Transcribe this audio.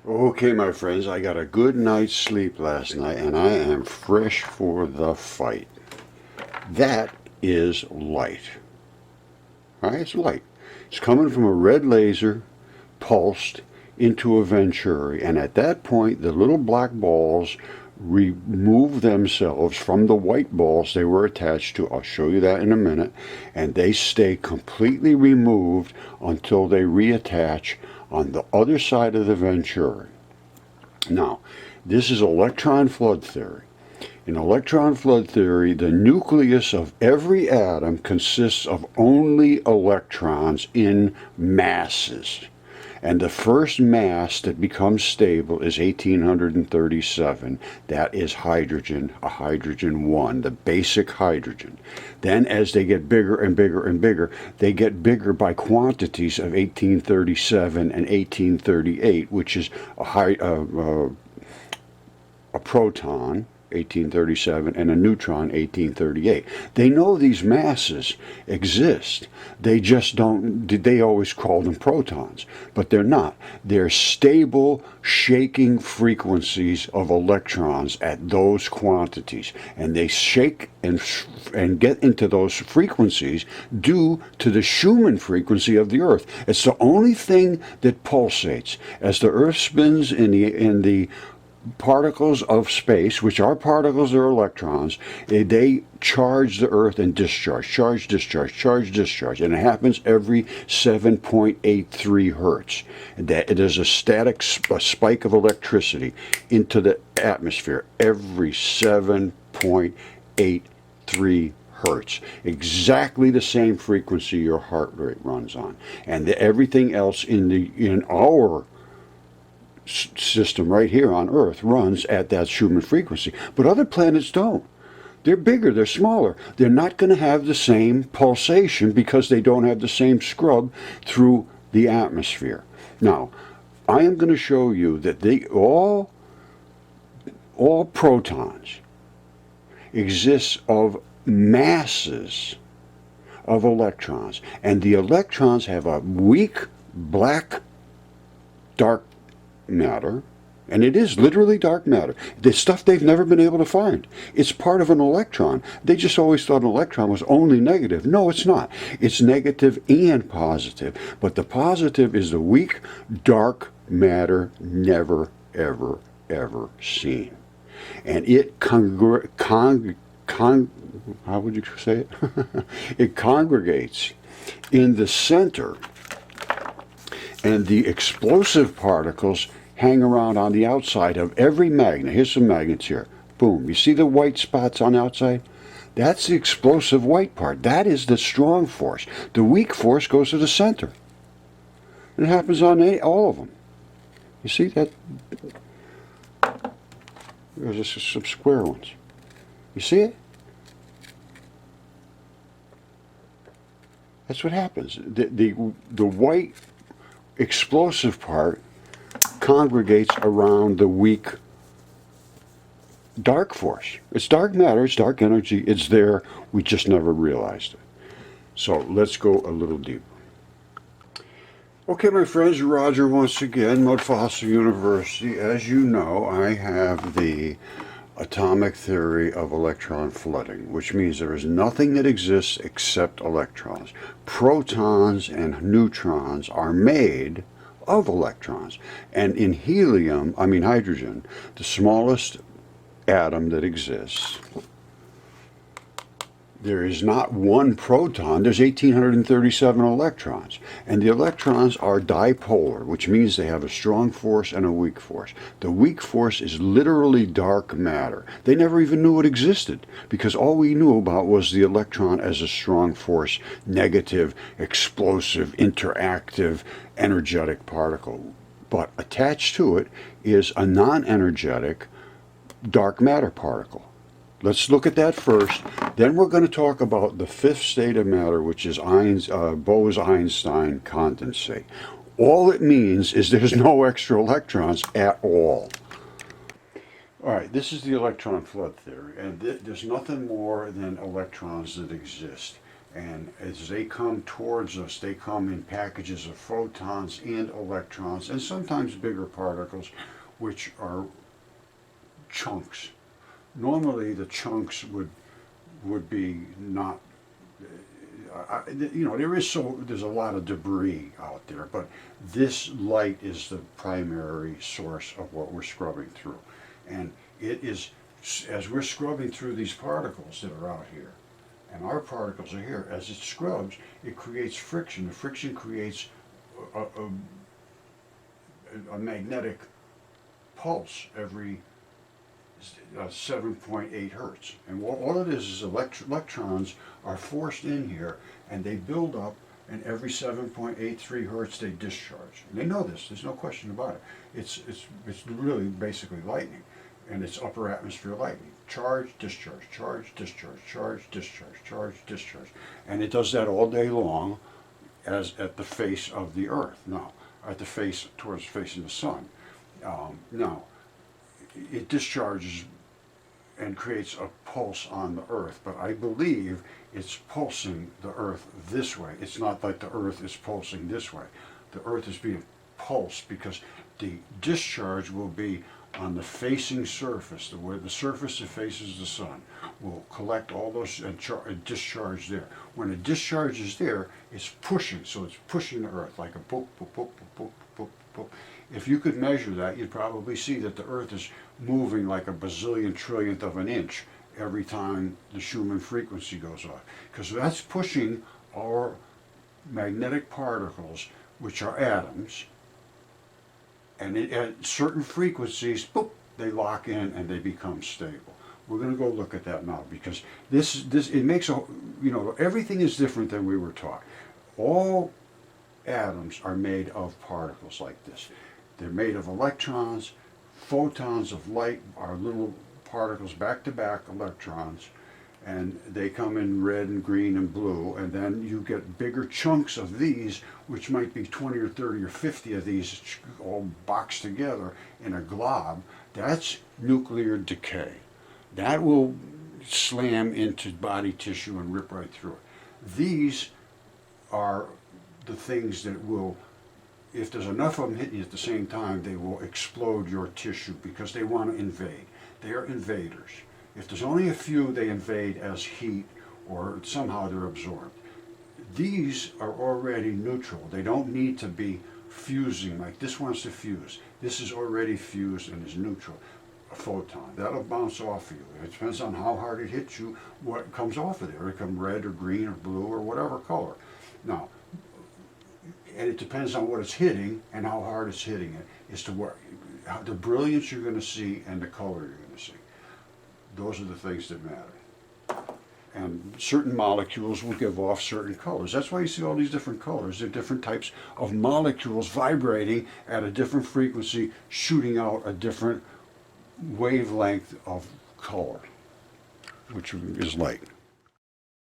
Okay, my friends, I got a good night's sleep last night and I am fresh for the fight. That is light. All right, it's light. It's coming from a red laser pulsed into a venturi, and at that point the little black balls remove themselves from the white balls they were attached to. I'll show you that in a minute. And they stay completely removed until they reattach on the other side of the venturi. Now, this is electron flood theory. In electron flood theory, the nucleus of every atom consists of only electrons in masses. And the first mass that becomes stable is 1837. That is hydrogen, a hydrogen 1, the basic hydrogen. Then as they get bigger and bigger and bigger, they get bigger by quantities of 1837 and 1838, which is a proton, 1837, and a neutron, 1838. They know these masses exist. They just don't, they always call them protons, but they're not. They're stable, shaking frequencies of electrons at those quantities. And they shake and get into those frequencies due to the Schumann frequency of the Earth. It's the only thing that pulsates. As the Earth spins in the particles of space, which are particles or electrons, they charge the Earth and discharge, charge, discharge, charge, discharge, and it happens every 7.83 hertz. There's a static spike of electricity into the atmosphere every 7.83 hertz, exactly the same frequency your heart rate runs on, and everything else in our system right here on Earth runs at that Schumann frequency. But other planets don't. They're bigger, they're smaller. They're not going to have the same pulsation because they don't have the same scrub through the atmosphere. Now, I am going to show you that all protons exist of masses of electrons, and the electrons have a weak black dark matter, and it is literally dark matter. The stuff they've never been able to find. It's part of an electron. They just always thought an electron was only negative. No, it's not. It's negative and positive. But the positive is the weak, dark matter never, ever, ever seen. And it how would you say it? It congregates in the center, and the explosive particles hang around on the outside of every magnet. Here's some magnets here. Boom. You see the white spots on the outside? That's the explosive white part. That is the strong force. The weak force goes to the center. And it happens on all of them. You see that? There's just some square ones. You see it? That's what happens. The white explosive part congregates around the weak dark force. It's dark matter, it's dark energy, it's there, we just never realized it. So let's go a little deeper. Okay, my friends, Roger once again, Mudfossil University. As you know, I have the atomic theory of electron flooding, which means there is nothing that exists except electrons. Protons and neutrons are made of electrons. And in hydrogen, the smallest atom that exists, there is not one proton, there's 1837 electrons. And the electrons are dipolar, which means they have a strong force and a weak force. The weak force is literally dark matter. They never even knew it existed, because all we knew about was the electron as a strong force, negative, explosive, interactive, energetic particle. But attached to it is a non-energetic dark matter particle. Let's look at that first. Then we're going to talk about the fifth state of matter, which is Bose-Einstein condensate. All it means is there's no extra electrons at all. All right, this is the electron flood theory, and there's nothing more than electrons that exist. And as they come towards us, they come in packages of photons and electrons, and sometimes bigger particles, which are chunks. Normally the chunks would be not, there's a lot of debris out there, but this light is the primary source of what we're scrubbing through. And it is, as we're scrubbing through these particles that are out here, and our particles are here, as it scrubs, it creates friction. The friction creates a magnetic pulse every 7.8 hertz. And all it is electrons are forced in here, and they build up, and every 7.83 hertz they discharge. And they know this, there's no question about it. It's really basically lightning, and it's upper atmosphere lightning. Charge, discharge, charge, discharge, charge, discharge, charge, discharge. And it does that all day long as at the face of the Earth. Now, at the face, towards facing the sun. Now, it discharges and creates a pulse on the Earth, but I believe it's pulsing the Earth this way. It's not like the Earth is pulsing this way. The Earth is being pulsed because the discharge will be on the facing surface, where the surface that faces the sun will collect all those and discharge there. When it discharges there, it's pushing, so it's pushing the Earth like a boop, boop, boop, boop, boop, boop. If you could measure that, you'd probably see that the Earth is moving like a bazillion trillionth of an inch every time the Schumann frequency goes off, because that's pushing our magnetic particles, which are atoms, and at certain frequencies, boop, they lock in and they become stable. We're going to go look at that now, because it makes everything is different than we were taught. All atoms are made of particles like this. They're made of electrons. Photons of light are little particles, back-to-back electrons, and they come in red and green and blue, and then you get bigger chunks of these, which might be 20 or 30 or 50 of these all boxed together in a glob. That's nuclear decay. That will slam into body tissue and rip right through it. These are the things that will, if there's enough of them hitting you at the same time, they will explode your tissue because they want to invade. They are invaders. If there's only a few, they invade as heat, or somehow they're absorbed. These are already neutral. They don't need to be fusing, like this wants to fuse. This is already fused and is neutral. A photon, that'll bounce off of you. It depends on how hard it hits you, what comes off of there. It can red or green or blue or whatever color. Now, and it depends on what it's hitting and how hard it's hitting it as to the brilliance you're going to see and the color you're going to see. Those are the things that matter. And certain molecules will give off certain colors. That's why you see all these different colors. They're different types of molecules vibrating at a different frequency, shooting out a different wavelength of color, which is light.